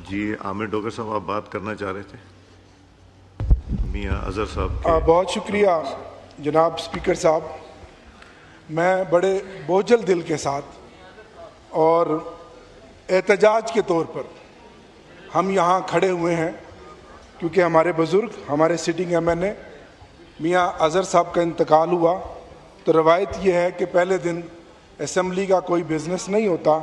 जी आमिर डोगर साहब, आप बात करना चाह रहे थे मियाँ अजहर साहब के। बहुत शुक्रिया जनाब स्पीकर साहब। मैं बड़े बोझल दिल के साथ और एहतजाज के तौर पर हम यहाँ खड़े हुए हैं क्योंकि हमारे बुज़ुर्ग, हमारे सिटिंग एमएनए मियाँ अजहर साहब का इंतकाल हुआ। तो रवायत यह है कि पहले दिन असम्बली का कोई बिज़नेस नहीं होता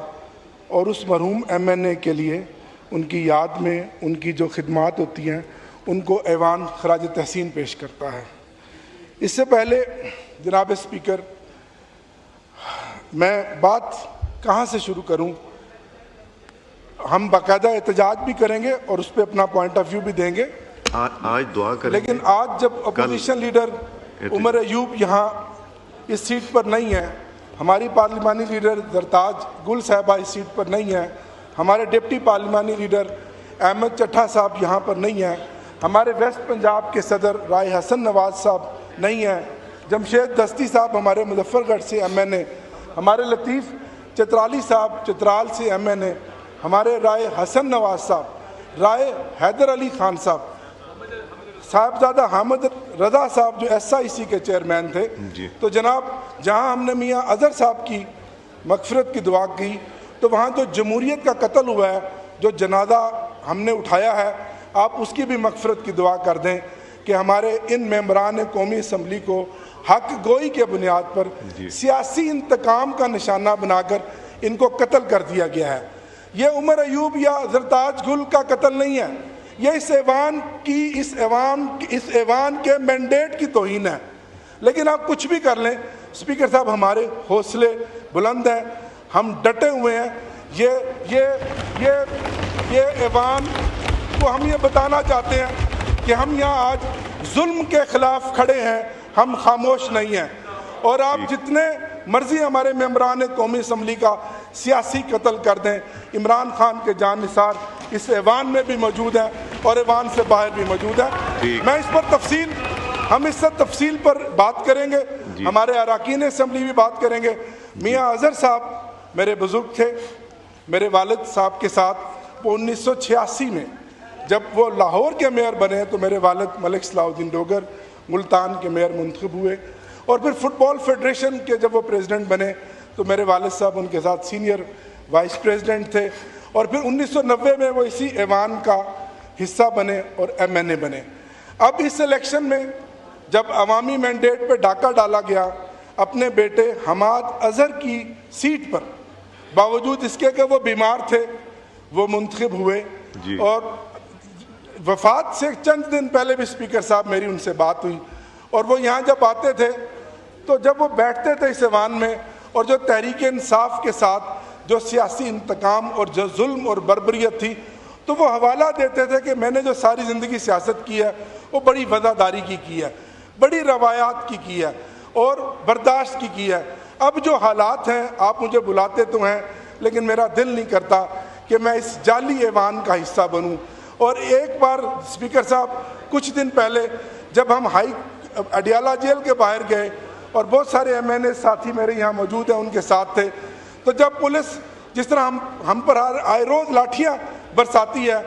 और उस मरहूम एमएनए के लिए उनकी याद में उनकी जो खिदमात होती हैं उनको ऐवान खराज तहसीन पेश करता है। इससे पहले जनाब स्पीकर, मैं बात कहाँ से शुरू करूँ? हम बाकायदा एहतजाज भी करेंगे और उस पर अपना पॉइंट ऑफ व्यू भी देंगे। आज दुआ करेंगे, लेकिन आज जब अपोजिशन लीडर उमर अयूब यहाँ इस सीट पर नहीं है, हमारी पार्लिमानी लीडर जरताज गुल साहबा इस सीट पर नहीं है, हमारे डिप्टी पार्लिमानी लीडर अहमद चट्ठा साहब यहाँ पर नहीं हैं, हमारे वेस्ट पंजाब के सदर राय हसन नवाज साहब नहीं हैं, जमशेद दस्ती साहब हमारे मुजफ्फरगढ़ से एमएनए, हमारे लतीफ़ चित्राली साहब चित्राल से एमएनए, हमारे राय हसन नवाज साहब, राय हैदर अली खान साहब, साहबजादा हामिद रज़ा साहब जो SIC के चेयरमैन थे। तो जनाब, जहां हमने मियाँ अजहर साहब की मग़फ़िरत की दुआ की, तो वहाँ जो जमहूरियत का कत्ल हुआ है, जो जनाजा हमने उठाया है, आप उसकी भी मग़फ़िरत की दुआ कर दें कि हमारे इन मेंबरान कौमी असम्बली को हक गोई के बुनियाद पर सियासी इंतकाम का निशाना बनाकर इनको कत्ल कर दिया गया है। ये उमर अयूब या जरताज गुल का कत्ल नहीं है, ये इस ऐवान के मैंडेट की तौहीन है। लेकिन आप कुछ भी कर लें स्पीकर साहब, हमारे हौसले बुलंद हैं, हम डटे हुए हैं। ये ऐवान को हम ये बताना चाहते हैं कि हम यहाँ आज जुल्म के खिलाफ खड़े हैं, हम खामोश नहीं हैं। और आप जितने मर्जी हमारे मेंबरान कौमी असम्बली का सियासी कत्ल कर दें, इमरान खान के जानिसार इस ऐवान में भी मौजूद है और ऐवान से बाहर भी मौजूद है। मैं इस पर हम इससे तफसील पर बात करेंगे, हमारे अरकान असम्बली भी बात करेंगे। मियाँ अजहर साहब मेरे बुजुर्ग थे, मेरे वालिद साहब के साथ वो 1986 में जब वो लाहौर के मेयर बने तो मेरे वालिद मलिक सलाहुद्दीन डोगर मुल्तान के मेयर मुंतखब हुए, और फिर फुटबॉल फेडरेशन के जब वो प्रेसिडेंट बने तो मेरे वालिद साहब उनके साथ सीनियर वाइस प्रेसिडेंट थे, और फिर 1990 में वो इसी ऐवान का हिस्सा बने और एमएनए बने। अब इस इलेक्शन में जब अवामी मैंडेट पे डाका डाला गया अपने बेटे हमाद अजहर की सीट पर, बावजूद इसके कि वो बीमार थे, वो मुंतखब हुए, और वफात से चंद दिन पहले भी स्पीकर साहब मेरी उनसे बात हुई, और वो यहाँ जब आते थे तो जब वो बैठते थे इस ऐवान में, और जो तहरीक इंसाफ के साथ जो सियासी इंतकाम और जो जुल्म और बर्बरियत थी, तो वो हवाला देते थे कि मैंने जो सारी ज़िंदगी सियासत की है वो बड़ी वज़ादारी की है, बड़ी रवायात की है और बर्दाश्त की है। अब जो हालात हैं, आप मुझे बुलाते तो हैं लेकिन मेरा दिल नहीं करता कि मैं इस जाली ऐवान का हिस्सा बनूं। और एक बार स्पीकर साहब, कुछ दिन पहले जब हम अडियाला जेल के बाहर गए और बहुत सारे एमएनए साथी मेरे यहाँ मौजूद हैं उनके साथ थे, तो जब पुलिस जिस तरह हम पर आए रोज़ लाठियाँ बरसाती है,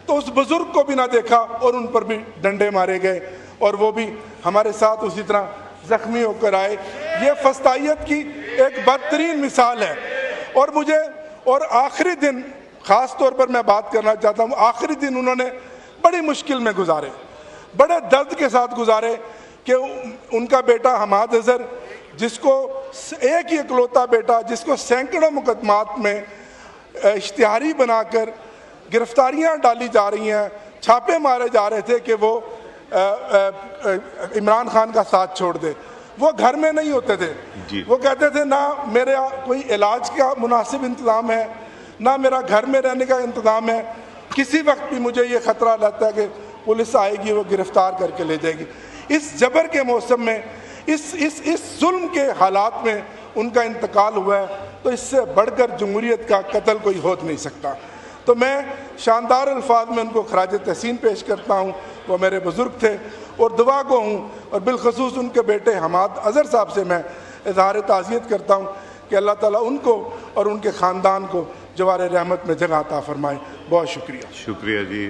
तो उस बुज़ुर्ग को भी ना देखा और उन पर भी डंडे मारे गए, और वो भी हमारे साथ उसी तरह ज़ख्मी होकर आए। ये फस्तायत की एक बदतरीन मिसाल है। और आखिरी दिन ख़ास तौर पर मैं बात करना चाहता हूँ, आखिरी दिन उन्होंने बड़ी मुश्किल में गुजारे, बड़े दर्द के साथ गुजारे कि उनका बेटा हमाद अजहर, जिसको एक ही इकलौता बेटा, जिसको सैकड़ों मुकदमात में इश्तिहारी बनाकर गिरफ्तारियां डाली जा रही हैं, छापे मारे जा रहे थे कि वो इमरान खान का साथ छोड़ दे, वो घर में नहीं होते थे। वो कहते थे ना मेरा कोई इलाज का मुनासिब इंतज़ाम है, ना मेरा घर में रहने का इंतज़ाम है, किसी वक्त भी मुझे ये ख़तरा रहता है कि पुलिस आएगी, वो गिरफ़्तार करके ले जाएगी। इस जबर के मौसम में, इस जुल्म के हालात में उनका इंतकाल हुआ है, तो इससे बढ़कर जमहूरियत का कत्ल कोई हो नहीं सकता। तो मैं शानदार अल्फाज में उनको खराज तहसीन पेश करता हूँ, वो मेरे बुज़ुर्ग थे, और दुआ को हूँ, और बिलखसूस उनके बेटे हमाद अजहर साहब से मैं इज़हार ताज़ियत करता हूँ कि अल्लाह ताला उनको और उनके ख़ानदान को जवार रहमत में जगह अता फरमाए। बहुत शुक्रिया। शुक्रिया जी।